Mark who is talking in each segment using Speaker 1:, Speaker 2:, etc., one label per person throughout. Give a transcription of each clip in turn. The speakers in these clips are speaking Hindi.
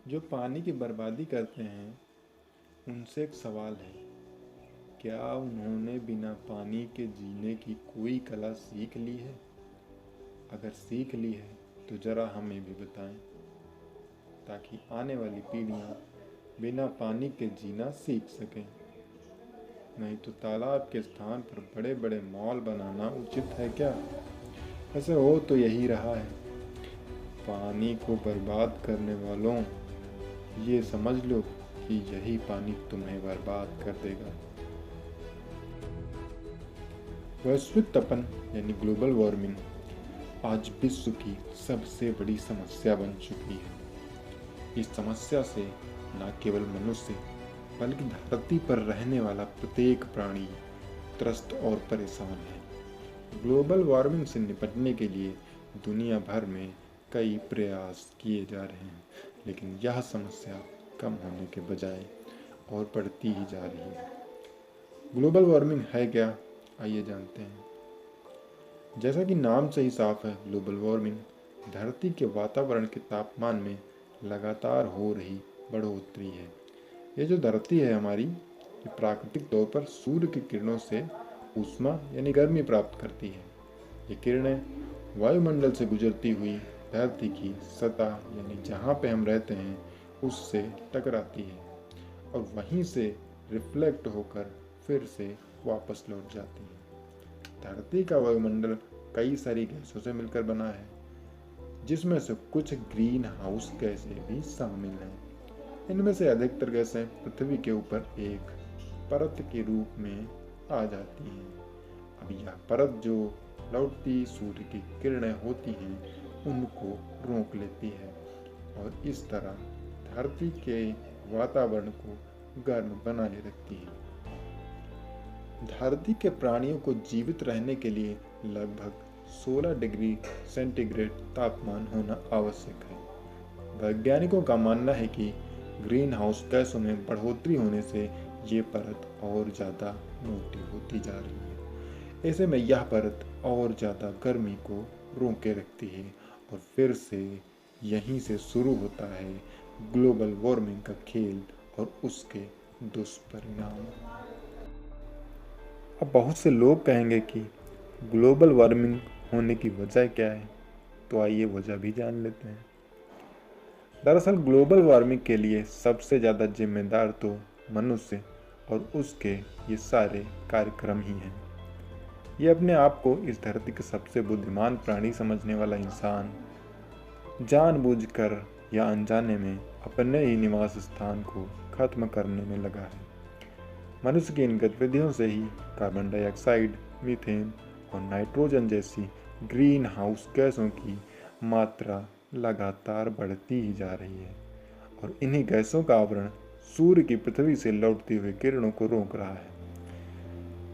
Speaker 1: जो पानी की बर्बादी करते हैं उनसे एक सवाल है, क्या उन्होंने बिना पानी के जीने की कोई कला सीख ली है? अगर सीख ली है तो ज़रा हमें भी बताएं, ताकि आने वाली पीढ़ियां बिना पानी के जीना सीख सकें। नहीं तो तालाब के स्थान पर बड़े बड़े मॉल बनाना उचित है क्या? ऐसे हो तो यही रहा है। पानी को बर्बाद करने वालों, ये समझ लो कि यही पानी तुम्हें बर्बाद कर देगा। वैश्विक तपन यानी ग्लोबल वार्मिंग आज विश्व की सबसे बड़ी समस्या बन चुकी है। इस समस्या से न केवल मनुष्य बल्कि धरती पर रहने वाला प्रत्येक प्राणी त्रस्त और परेशान है। ग्लोबल वार्मिंग से निपटने के लिए दुनिया भर में कई प्रयास किए जा रहे हैं, लेकिन यह समस्या कम होने के बजाय और बढ़ती ही जा रही है। ग्लोबल वार्मिंग है क्या? आइए जानते हैं। जैसा कि नाम से ही साफ है, ग्लोबल वार्मिंग धरती के वातावरण के तापमान में लगातार हो रही बढ़ोतरी है। ये जो धरती है हमारी, ये प्राकृतिक तौर पर सूर्य की किरणों से ऊष्मा यानी गर्मी प्राप्त करती है। ये किरणें वायुमंडल से गुजरती हुई धरती की सतह यानी जहाँ पे हम रहते हैं उससे टकराती है और वहीं से रिफ्लेक्ट होकर फिर से वापस लौट जाती है। धरती का वायुमंडल कई सारी गैसों से मिलकर बना है, जिसमें से कुछ ग्रीन हाउस गैसें भी शामिल हैं। इनमें से अधिकतर गैसें पृथ्वी के ऊपर एक परत के रूप में आ जाती हैं। अब यह परत जो लौटती सूर्य की किरणें होती हैं उनको रोक लेती है और इस तरह धरती के वातावरण को गर्म बनाए रखती है। धरती के प्राणियों को जीवित रहने के लिए लगभग 16 डिग्री सेंटीग्रेड तापमान होना आवश्यक है। वैज्ञानिकों का मानना है कि ग्रीन हाउस गैसों में बढ़ोतरी होने से ये परत और ज़्यादा मोटी होती जा रही है। ऐसे में यह परत और ज़्यादा गर्मी को रोके रखती है और फिर से यहीं से शुरू होता है ग्लोबल वार्मिंग का खेल और उसके दुष्परिणाम। अब बहुत से लोग कहेंगे कि ग्लोबल वार्मिंग होने की वजह क्या है, तो आइए वजह भी जान लेते हैं। दरअसल ग्लोबल वार्मिंग के लिए सबसे ज़्यादा जिम्मेदार तो मनुष्य और उसके ये सारे कार्यक्रम ही हैं। ये अपने आप को इस धरती के सबसे बुद्धिमान प्राणी समझने वाला इंसान जानबूझकर या अनजाने में अपने ही निवास स्थान को खत्म करने में लगा है। मनुष्य की इन गतिविधियों से ही कार्बन डाइऑक्साइड, मीथेन और नाइट्रोजन जैसी ग्रीन हाउस गैसों की मात्रा लगातार बढ़ती ही जा रही है और इन्हीं गैसों का आवरण सूर्य की पृथ्वी से लौटती हुई किरणों को रोक रहा है।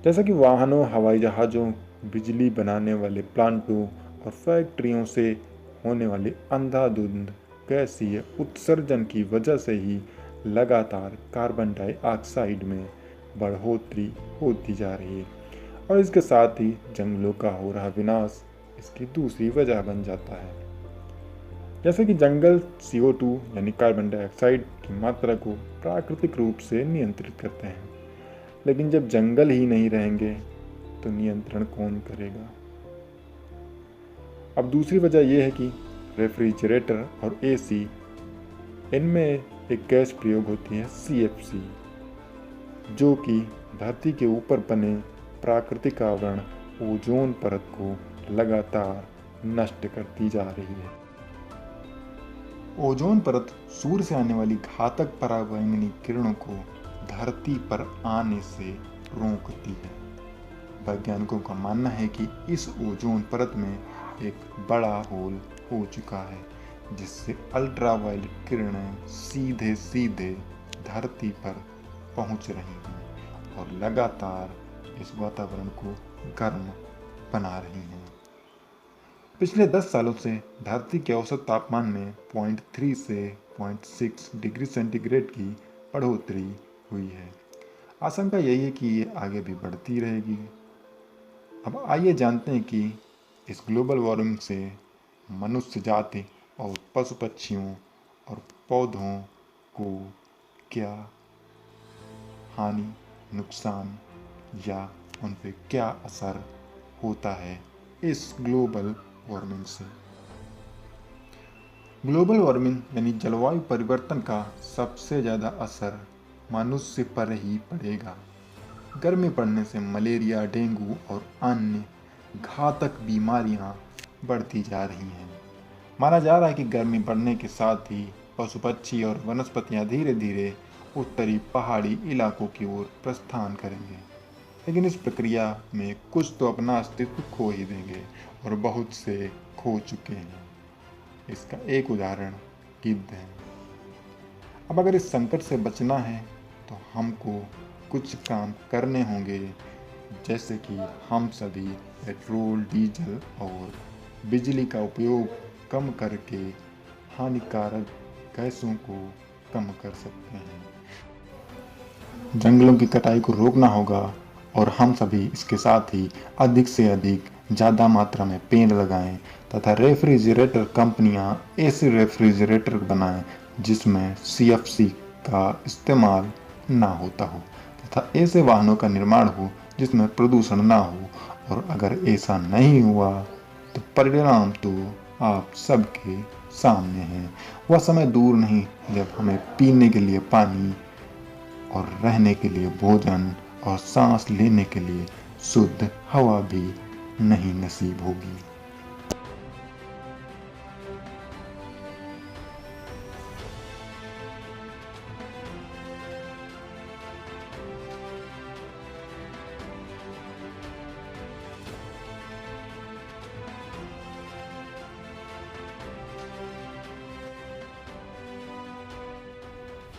Speaker 1: जैसा कि वाहनों, हवाई जहाज़ों, बिजली बनाने वाले प्लांटों और फैक्ट्रियों से होने वाली अंधाधुंध गैसीय उत्सर्जन की वजह से ही लगातार कार्बन डाइऑक्साइड में बढ़ोतरी होती जा रही है और इसके साथ ही जंगलों का हो रहा विनाश इसकी दूसरी वजह बन जाता है। जैसे कि जंगल CO2 यानी कार्बन डाइऑक्साइड की मात्रा को प्राकृतिक रूप से नियंत्रित करते हैं, लेकिन जब जंगल ही नहीं रहेंगे तो नियंत्रण कौन करेगा? अब दूसरी वजह यह है कि रेफ्रिजरेटर और AC, इनमें एक गैस प्रयोग होती है CFC, जो कि धरती के ऊपर बने प्राकृतिक आवरण ओजोन परत को लगातार नष्ट करती जा रही है। ओजोन परत सूर्य से आने वाली घातक पराबैंगनी किरणों को धरती पर आने से रोकती है। वैज्ञानिकों का मानना है कि इस ओजोन परत में एक बड़ा होल हो चुका है, जिससे अल्ट्रावायलेट किरणें सीधे सीधे धरती पर पहुंच रही हैं और लगातार इस वातावरण को गर्म बना रही हैं। पिछले 10 सालों से धरती के औसत तापमान में 0.3 से 0.6 डिग्री सेंटीग्रेड की बढ़ोतरी हुई है। आशंका यही है कि ये आगे भी बढ़ती रहेगी। अब आइए जानते हैं कि इस ग्लोबल वार्मिंग से मनुष्य जाति और पशु पक्षियों और पौधों को क्या हानि, नुकसान या उन पे क्या असर होता है इस ग्लोबल वार्मिंग से। ग्लोबल वार्मिंग यानी जलवायु परिवर्तन का सबसे ज़्यादा असर मनुष्य पर ही पड़ेगा। गर्मी पड़ने से मलेरिया, डेंगू और अन्य घातक बीमारियां बढ़ती जा रही हैं। माना जा रहा है कि गर्मी बढ़ने के साथ ही पशु पक्षी और वनस्पतियां धीरे धीरे उत्तरी पहाड़ी इलाकों की ओर प्रस्थान करेंगे, लेकिन इस प्रक्रिया में कुछ तो अपना अस्तित्व खो ही देंगे और बहुत से खो चुके हैं। इसका एक उदाहरण गिद्ध है। अब अगर इस संकट से बचना है तो हमको कुछ काम करने होंगे, जैसे कि हम सभी पेट्रोल, डीजल और बिजली का उपयोग कम करके हानिकारक गैसों को कम कर सकते हैं। जंगलों की कटाई को रोकना होगा और हम सभी इसके साथ ही अधिक से अधिक ज़्यादा मात्रा में पेड़ लगाएं तथा रेफ्रिजरेटर कंपनियां ऐसे रेफ्रिजरेटर बनाएं जिसमें CFC का इस्तेमाल ना होता हो तथा ऐसे वाहनों का निर्माण हो जिसमें प्रदूषण ना हो। और अगर ऐसा नहीं हुआ तो परिणाम तो आप सबके सामने है। वह समय दूर नहीं जब हमें पीने के लिए पानी और रहने के लिए भोजन और सांस लेने के लिए शुद्ध हवा भी नहीं नसीब होगी।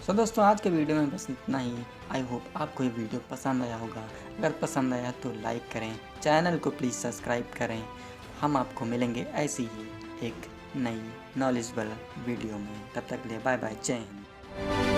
Speaker 2: सो दोस्तों, आज के वीडियो में बस इतना ही। आई होप आपको ये वीडियो पसंद आया होगा। अगर पसंद आया तो लाइक करें, चैनल को प्लीज़ सब्सक्राइब करें। हम आपको मिलेंगे ऐसी ही एक नई नॉलेजेबल वीडियो में। तब तक के लिए बाय बाय, जय हिंद।